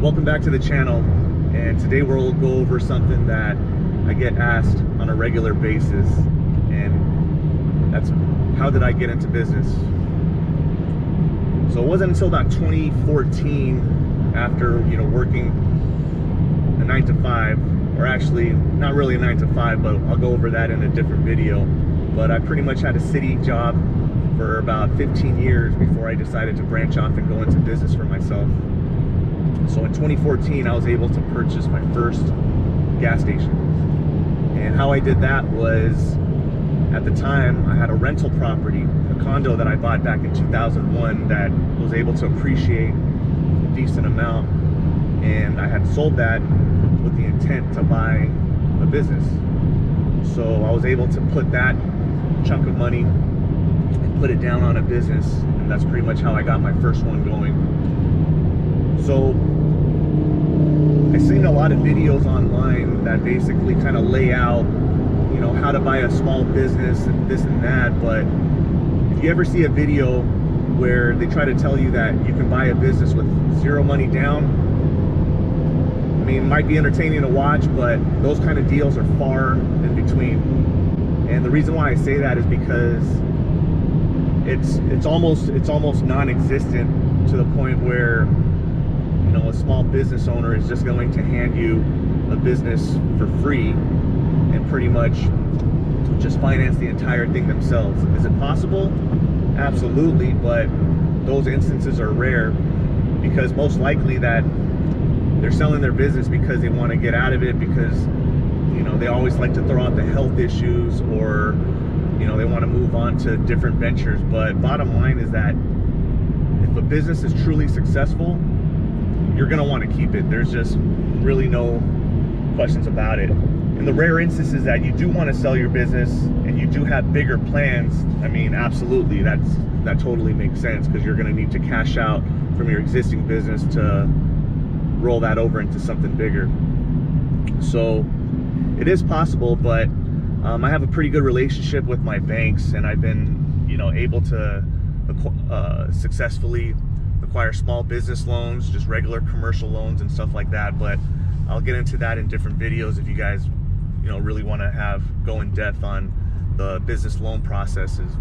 Welcome back to the channel, and today we'll go over something that I get asked on a regular basis, and that's how did I get into business. So it wasn't until about 2014, after working a 9-to-5, or actually not really a 9-to-5, but I'll go over that in a different video. But I pretty much had a city job for about 15 years before I decided to branch off and go into business for myself. So in 2014, I was able to purchase my first gas station. And how I did that was, at the time, I had a rental property, a condo that I bought back in 2001 that was able to appreciate a decent amount. And I had sold that with the intent to buy a business. So I was able to put that chunk of money and put it down on a business. And that's pretty much how I got my first one going. So I've seen a lot of videos online that basically kind of lay out, how to buy a small business and this and that. But if you ever see a video where they try to tell you that you can buy a business with zero money down, I mean, it might be entertaining to watch, but those kind of deals are far in between. And the reason why I say that is because it's almost non-existent, to the point where a small business owner is just going to hand you a business for free and pretty much just finance the entire thing themselves. Is it possible? Absolutely, but those instances are rare, because most likely that they're selling their business because they want to get out of it, because they always like to throw out the health issues, or they want to move on to different ventures. But bottom line is that if a business is truly successful, you're going to want to keep it. There's just really no questions about it. In the rare instances that you do want to sell your business and you do have bigger plans, I mean, absolutely, that totally makes sense, because you're going to need to cash out from your existing business to roll that over into something bigger. So it is possible, but I have a pretty good relationship with my banks, and I've been able to successfully acquire small business loans, just regular commercial loans and stuff like that. But I'll get into that in different videos if you guys really want to go in depth on the business loan processes.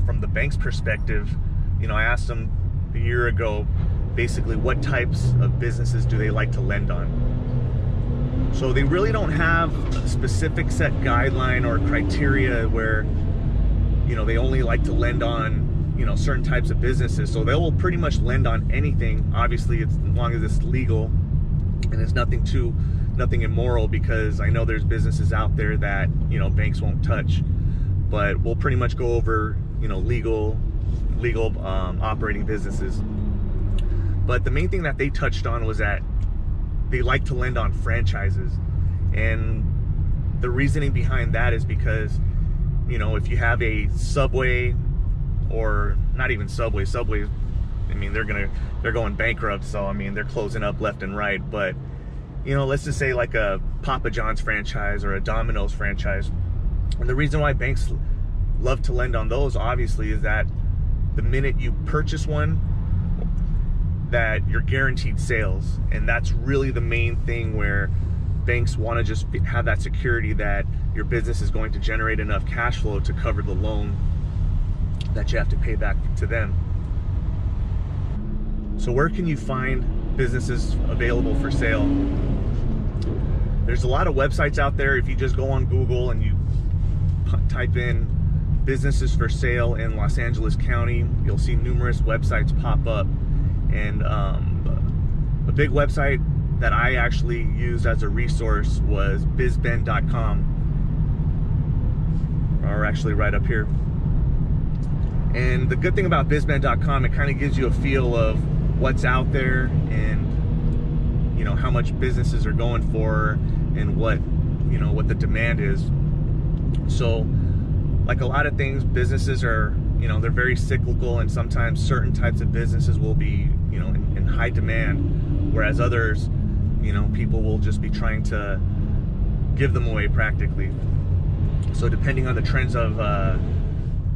From the bank's perspective, I asked them a year ago basically what types of businesses do they like to lend on. So they really don't have a specific set guideline or criteria where they only like to lend on certain types of businesses. So they will pretty much lend on anything, obviously, as long as it's legal and it's nothing immoral, because I know there's businesses out there that banks won't touch. But we'll pretty much go over legal operating businesses. But the main thing that they touched on was that they like to lend on franchises. And the reasoning behind that is because if you have a Subway, or not even Subway, I mean, they're going bankrupt, so I mean, they're closing up left and right. But let's just say like a Papa John's franchise or a Domino's franchise. And the reason why banks love to lend on those, obviously, is that the minute you purchase one, that you're guaranteed sales. And that's really the main thing, where banks want to just have that security that your business is going to generate enough cash flow to cover the loan that you have to pay back to them. So where can you find businesses available for sale? There's a lot of websites out there. If you just go on Google and you type in businesses for sale in Los Angeles County, you'll see numerous websites pop up. And a big website that I actually used as a resource was bizben.com, or actually right up here. And the good thing about bizben.com, it kind of gives you a feel of what's out there, and how much businesses are going for, and what the demand is. So like a lot of things, businesses are they're very cyclical, and sometimes certain types of businesses will be in high demand, whereas others people will just be trying to give them away practically. So depending on the trends of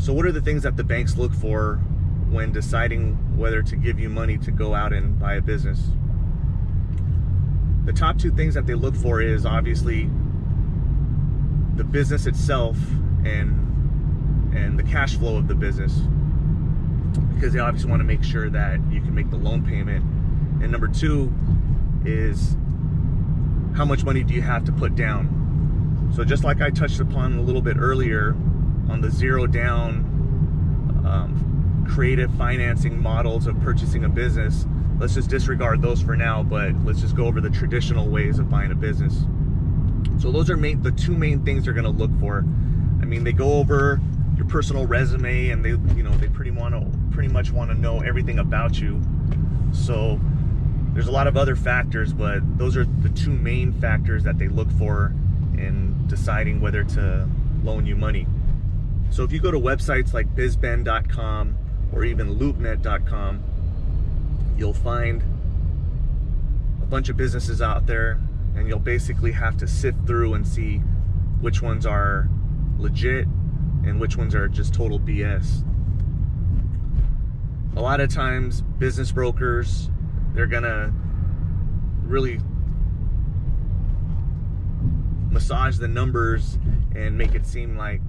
so what are the things that the banks look for when deciding whether to give you money to go out and buy a business? the top two things that they look for is obviously the business itself and the cash flow of the business, because they obviously want to make sure that you can make the loan payment. And number two is how much money do you have to put down. So just like I touched upon a little bit earlier on the zero down creative financing models of purchasing a business, let's just disregard those for now, but let's just go over the traditional ways of buying a business. So those are the two main things they're going to look for. I mean, they go over your personal resume, and they pretty much want to know everything about you. So there's a lot of other factors, but those are the two main factors that they look for in deciding whether to loan you money. So if you go to websites like bizben.com or even loopnet.com, you'll find a bunch of businesses out there, and you'll basically have to sift through and see which ones are legit and which ones are just total BS. A lot of times business brokers, they're gonna really massage the numbers and make it seem like,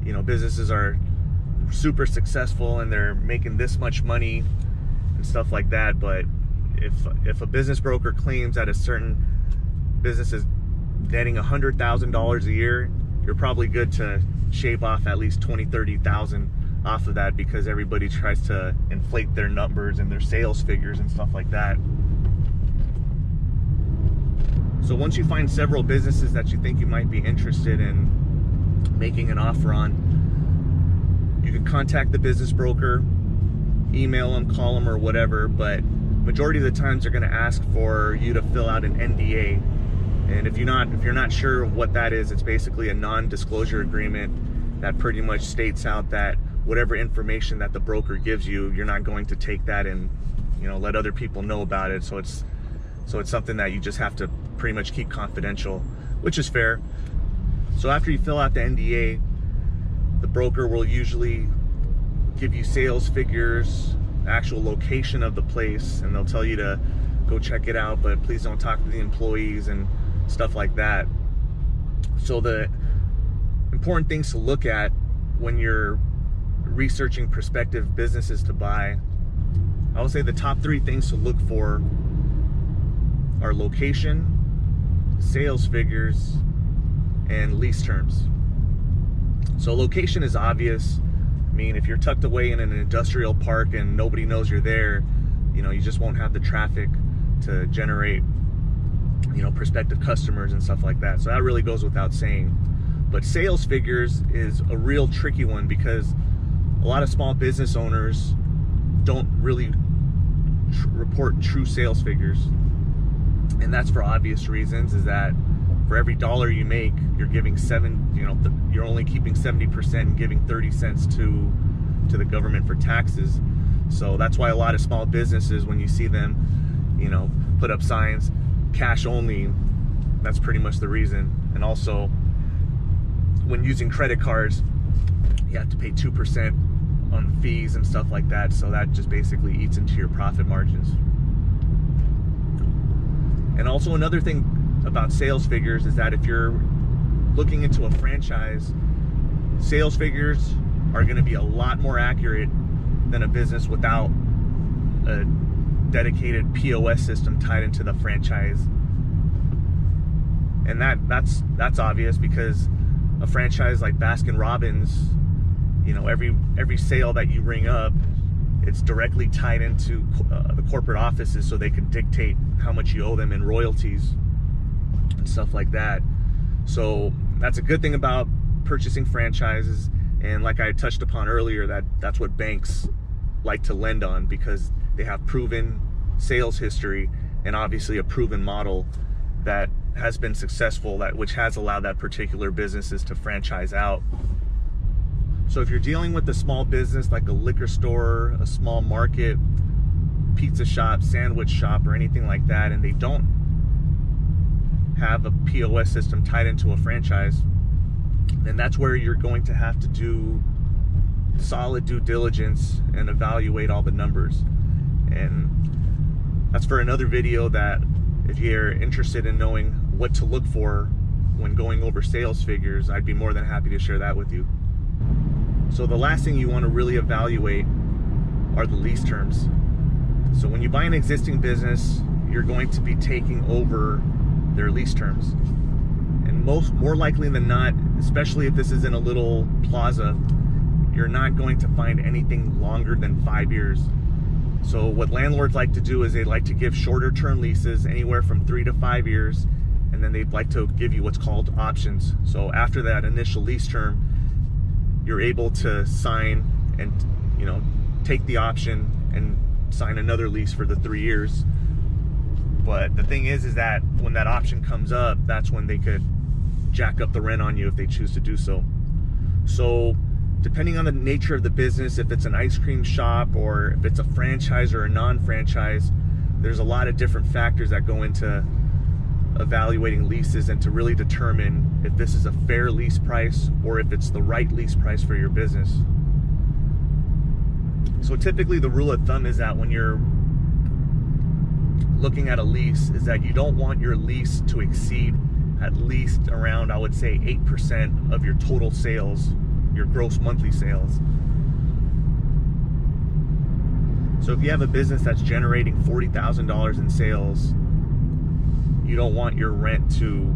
you know, businesses are super successful and they're making this much money and stuff like that. But if a business broker claims that a certain business is netting $100,000 a year, you're probably good to shave off at least 20-30,000 off of that, because everybody tries to inflate their numbers and their sales figures and stuff like that. So once you find several businesses that you think you might be interested in making an offer on, you can contact the business broker, email them, call them, or whatever, but majority of the times they're going to ask for you to fill out an NDA. And if you're not sure what that is, it's basically a non-disclosure agreement that pretty much states out that whatever information that the broker gives you, you're not going to take that and, you know, let other people know about it. So it's something that you just have to pretty much keep confidential, which is fair. So after you fill out the NDA, the broker will usually give you sales figures, actual location of the place, and they'll tell you to go check it out, but please don't talk to the employees and stuff like that. So the important things to look at when you're researching prospective businesses to buy, I would say the top three things to look for are location, sales figures, and lease terms. So location is obvious. I mean, if you're tucked away in an industrial park and nobody knows you're there, you know, you just won't have the traffic to generate, you know, prospective customers and stuff like that. So that really goes without saying. But sales figures is a real tricky one, because a lot of small business owners don't really report true sales figures. And that's for obvious reasons, is that for every dollar you make, you're giving you're only keeping 70% and giving 30 cents to the government for taxes. So that's why a lot of small businesses, when you see them, you know, put up signs, cash only, that's pretty much the reason. And also, when using credit cards, you have to pay 2% on fees and stuff like that. So that just basically eats into your profit margins. And also another thing about sales figures is that if you're looking into a franchise, sales figures are going to be a lot more accurate than a business without a dedicated POS system tied into the franchise. And that's obvious, because a franchise like Baskin-Robbins, you know, every sale that you ring up, it's directly tied into the corporate offices, so they can dictate how much you owe them in royalties and stuff like that. So that's a good thing about purchasing franchises. And like I touched upon earlier, that's what banks like to lend on, because they have proven sales history and obviously a proven model that has been successful, which has allowed that particular businesses to franchise out. So if you're dealing with a small business like a liquor store, a small market, pizza shop, sandwich shop, or anything like that, and they don't have a POS system tied into a franchise, then that's where you're going to have to do solid due diligence and evaluate all the numbers. And that's for another video that if you're interested in knowing what to look for when going over sales figures, I'd be more than happy to share that with you. So the last thing you want to really evaluate are the lease terms. So when you buy an existing business, you're going to be taking over their lease terms. And more likely than not, especially if this is in a little plaza, you're not going to find anything longer than 5 years. So what landlords like to do is they like to give shorter term leases, anywhere from 3 to 5 years, and then they'd like to give you what's called options. So after that initial lease term, you're able to sign and, you know, take the option and sign another lease for the 3 years. But the thing is that when that option comes up, that's when they could jack up the rent on you if they choose to do so. So depending on the nature of the business, if it's an ice cream shop or if it's a franchise or a non-franchise, there's a lot of different factors that go into evaluating leases and to really determine if this is a fair lease price or if it's the right lease price for your business. So typically the rule of thumb is that when you're looking at a lease is that you don't want your lease to exceed at least around, I would say, 8% of your total sales, your gross monthly sales. So if you have a business that's generating $40,000 in sales, you don't want your rent to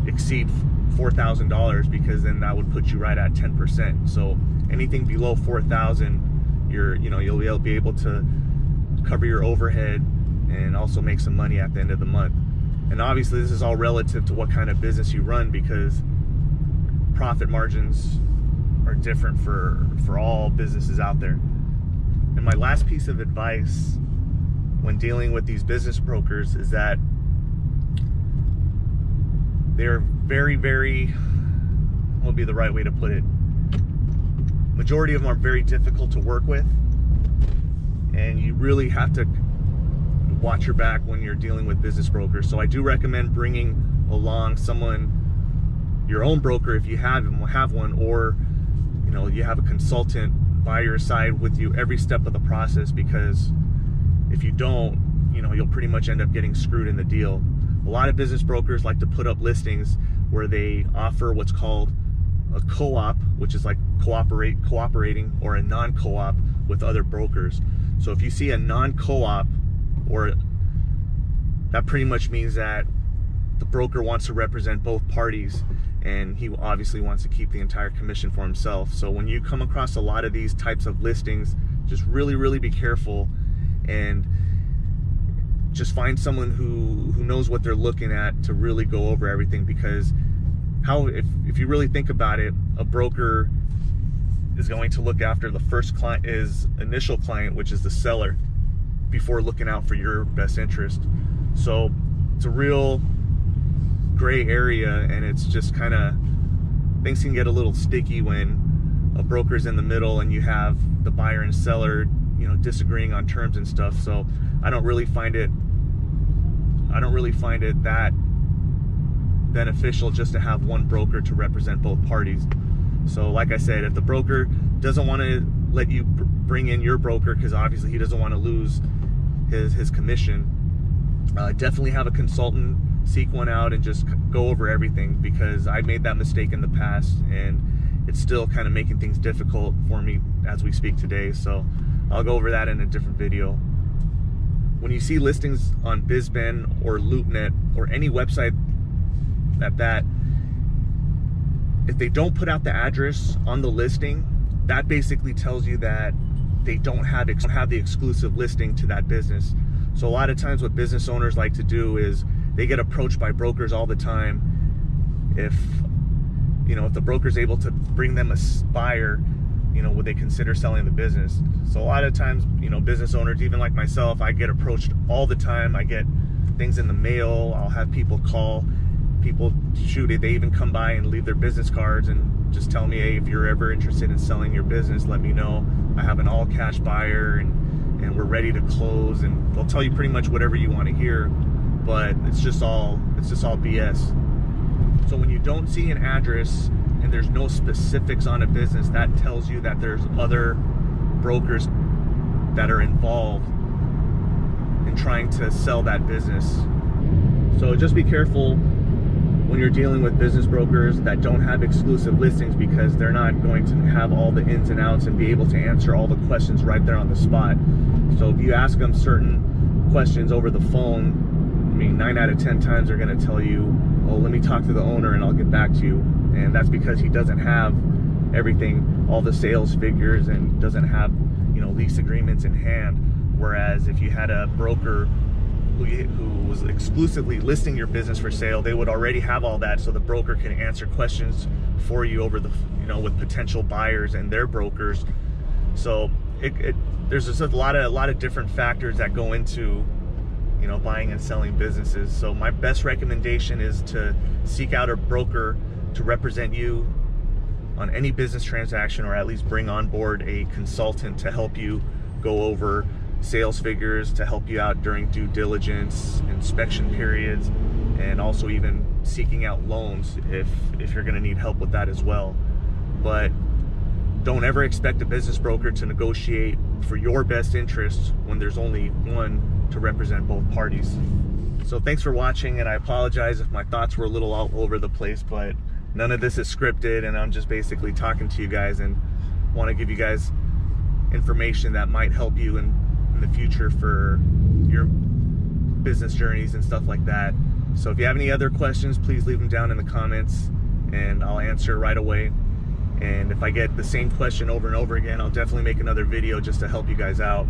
exceed $4,000 because then that would put you right at 10%. So anything below $4,000, you'll be able to cover your overhead and also make some money at the end of the month. And obviously this is all relative to what kind of business you run, because profit margins are different for all businesses out there. And my last piece of advice when dealing with these business brokers is that they're very, what would be the right way to put it? Majority of them are very difficult to work with, and you really have to watch your back when you're dealing with business brokers. So I do recommend bringing along someone, your own broker if you have one, or you have a consultant by your side with you every step of the process, because if you don't, you'll pretty much end up getting screwed in the deal. A lot of business brokers like to put up listings where they offer what's called a co-op, which is like cooperating, or a non-co-op with other brokers. So if you see a non-co-op, or that pretty much means that the broker wants to represent both parties, and he obviously wants to keep the entire commission for himself. So when you come across a lot of these types of listings, just really be careful and just find someone who knows what they're looking at to really go over everything. Because if you really think about it, a broker is going to look after the first client, his initial client, which is the seller, before looking out for your best interest. So it's a real gray area, and it's just kind of, things can get a little sticky when a broker's in the middle and you have the buyer and seller disagreeing on terms and stuff. So I don't really find it that beneficial just to have one broker to represent both parties. So like I said, if the broker doesn't want to let you bring in your broker, because obviously he doesn't want to lose his commission, definitely have a consultant seek one out and just go over everything, because I made that mistake in the past and it's still kind of making things difficult for me as we speak today. So I'll go over that in a different video. When you see listings on BizBen or LoopNet or any website at that, if they don't put out the address on the listing, that basically tells you that they don't have the exclusive listing to that business. So a lot of times what business owners like to do is they get approached by brokers all the time. If the broker's able to bring them a buyer, would they consider selling the business? So a lot of times, business owners, even like myself, I get approached all the time. I get things in the mail. I'll have people call. People they even come by and leave their business cards and just tell me, hey, if you're ever interested in selling your business, let me know. I have an all cash buyer and we're ready to close. And they'll tell you pretty much whatever you want to hear, but it's just all BS. So when you don't see an address and there's no specifics on a business, that tells you that there's other brokers that are involved in trying to sell that business. So just be careful when you're dealing with business brokers that don't have exclusive listings, because they're not going to have all the ins and outs and be able to answer all the questions right there on the spot. So if you ask them certain questions over the phone, I mean, 9 out of 10 times they're going to tell you, oh, let me talk to the owner and I'll get back to you. And that's because he doesn't have everything, all the sales figures, and doesn't have, you know, lease agreements in hand. Whereas if you had a broker who was exclusively listing your business for sale, they would already have all that, so the broker can answer questions for you over the, you know, with potential buyers and their brokers. So there's just a lot of different factors that go into, you know, buying and selling businesses. So my best recommendation is to seek out a broker to represent you on any business transaction, or at least bring on board a consultant to help you go over sales figures, to help you out during due diligence, inspection periods, and also even seeking out loans if you're going to need help with that as well. But don't ever expect a business broker to negotiate for your best interest when there's only one to represent both parties. So thanks for watching, and I apologize if my thoughts were a little all over the place, but none of this is scripted, and I'm just basically talking to you guys and want to give you guys information that might help you in the future for your business journeys and stuff like that. So if you have any other questions, please leave them down in the comments and I'll answer right away. And if I get the same question over and over again, I'll definitely make another video just to help you guys out.